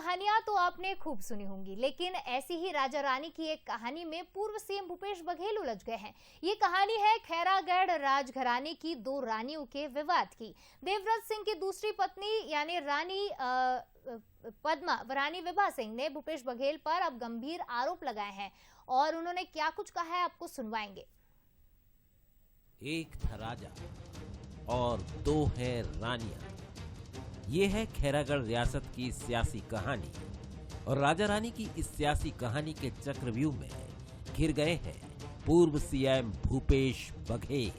कहानियां तो आपने खूब सुनी होंगी, लेकिन ऐसी ही राजा रानी की एक कहानी में पूर्व सीएम भूपेश बघेल उलझ गए हैं। ये कहानी है खैरागढ़ राजघराने की दो रानियों के विवाद की। देवव्रत सिंह की दूसरी पत्नी यानी रानी पद्मा व रानी विभा सिंह ने भूपेश बघेल पर अब गंभीर आरोप लगाए हैं और उन्होंने क्या कुछ कहा है आपको सुनवाएंगे। एक था राजा और दो है रानियां। ये है खैरागढ़ रियासत की सियासी कहानी और राजा रानी की इस सियासी कहानी के चक्रव्यूह में घिर गए हैं पूर्व सीएम भूपेश बघेल।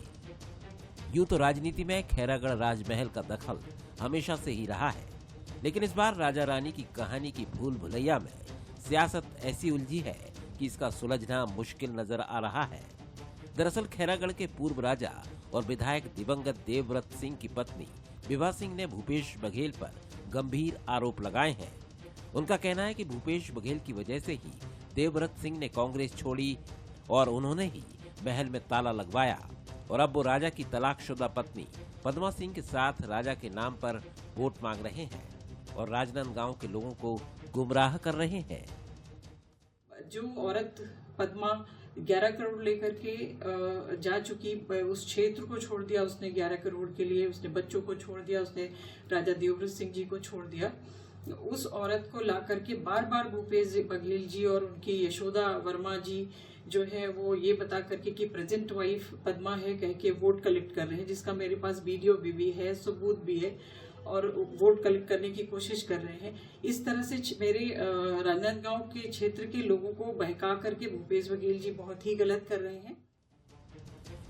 यूं तो राजनीति में खैरागढ़ राजमहल का दखल हमेशा से ही रहा है, लेकिन इस बार राजा रानी की कहानी की भूल भुलैया में सियासत ऐसी उलझी है कि इसका सुलझना मुश्किल नजर आ रहा है। दरअसल खैरागढ़ के पूर्व राजा और विधायक दिवंगत देवव्रत सिंह की पत्नी विभा सिंह ने भूपेश बघेल पर गंभीर आरोप लगाए हैं। उनका कहना है कि भूपेश बघेल की वजह से ही देवव्रत सिंह ने कांग्रेस छोड़ी और उन्होंने ही महल में ताला लगवाया और अब वो राजा की तलाकशुदा पत्नी पद्मा सिंह के साथ राजा के नाम पर वोट मांग रहे हैं और राजनांदगांव के लोगों को गुमराह कर रहे हैं। जो औरत पद्मा 11 करोड़ लेकर के जा चुकी, उस क्षेत्र को छोड़ दिया उसने 11 करोड़ के लिए, उसने बच्चों को छोड़ दिया, उसने राजा देवव्रत सिंह जी को छोड़ दिया। उस औरत को ला करके बार बार भूपेश बघेल जी और उनकी यशोदा वर्मा जी जो है वो ये बता करके कि प्रेजेंट वाइफ पद्मा है कह के वोट कलेक्ट कर रहे हैं, जिसका मेरे पास वीडियो भी है, सबूत भी है और वोट कलेक्ट करने की कोशिश कर रहे हैं। इस तरह से मेरे राजनांदगांव के क्षेत्र के लोगों को बहका करके भूपेश बघेल जी बहुत ही गलत कर रहे हैं।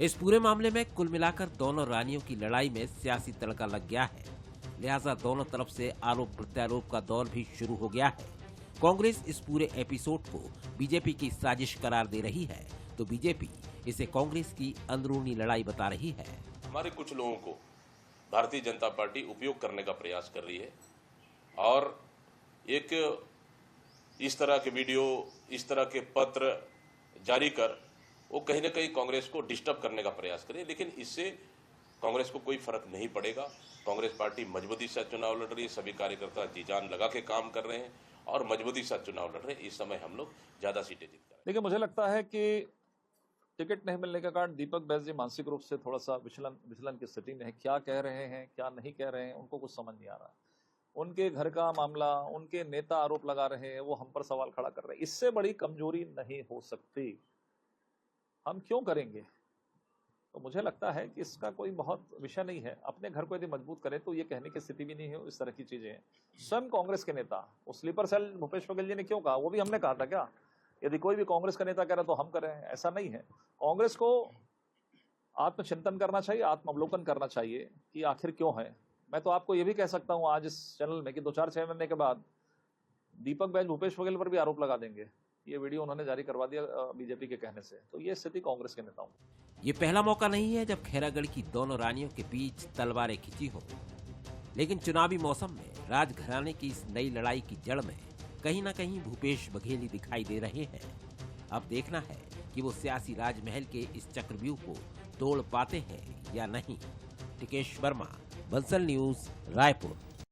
इस पूरे मामले में कुल मिलाकर दोनों रानियों की लड़ाई में सियासी तड़का लग गया है, लिहाजा दोनों तरफ से आरोप प्रत्यारोप का दौर भी शुरू हो गया है। कांग्रेस इस पूरे एपिसोड को बीजेपी की साजिश करार दे रही है, तो बीजेपी इसे कांग्रेस की अंदरूनी लड़ाई बता रही है। हमारे कुछ लोगों को भारतीय जनता पार्टी उपयोग करने का प्रयास कर रही है और एक इस तरह के वीडियो, इस तरह के पत्र जारी कर वो कहीं ना कहीं कांग्रेस को डिस्टर्ब करने का प्रयास करे, लेकिन इससे कांग्रेस को कोई फर्क नहीं पड़ेगा। कांग्रेस पार्टी मजबूती से चुनाव लड़ रही है, सभी कार्यकर्ता जी जान लगा के काम कर रहे हैं और मजबूती से चुनाव लड़ रहे हैं। इस समय हम लोग ज्यादा सीटें जीत कर। देखिए, मुझे लगता है कि टिकट नहीं मिलने के कारण दीपक बैस जी मानसिक रूप से थोड़ा सा विचलन की स्थिति में है। क्या कह रहे हैं क्या नहीं कह रहे हैं उनको कुछ समझ नहीं आ रहा। उनके घर का मामला, उनके नेता आरोप लगा रहे हैं, वो हम पर सवाल खड़ा कर रहे हैं। इससे बड़ी कमजोरी नहीं हो सकती। हम क्यों करेंगे? तो मुझे लगता है कि इसका कोई बहुत विषय नहीं है। अपने घर को यदि मजबूत करें तो ये कहने की स्थिति भी नहीं है। इस तरह की चीजें हैं। स्वयं कांग्रेस के नेता उस स्लीपर सेल भूपेश बघेल जी ने क्यों कहा, वो भी हमने कहा था क्या? यदि कोई भी कांग्रेस का नेता कह रहा तो हम करें, ऐसा नहीं है। कांग्रेस को आत्मचिंतन करना चाहिए, आत्मावलोकन करना चाहिए कि आखिर क्यों है। मैं तो आपको ये भी कह सकता हूं आज इस चैनल में कि 2-4 छह महीने के बाद दीपक बैस भूपेश बघेल पर भी आरोप लगा देंगे। ये वीडियो उन्होंने जारी करवा दिया बीजेपी के कहने से। तो ये स्थिति कांग्रेस के नेताओं की। ये पहला मौका नहीं है जब खैरागढ़ की दोनों रानियों के बीच तलवारें खिंची हो, लेकिन चुनावी मौसम में राजघराने की इस नई लड़ाई की जड़ में कहीं ना कहीं भूपेश बघेल ही दिखाई दे रहे हैं। अब देखना है कि वो सियासी राजमहल के इस चक्रव्यूह को तोड़ पाते हैं या नहीं। टिकेश वर्मा, बंसल न्यूज, रायपुर।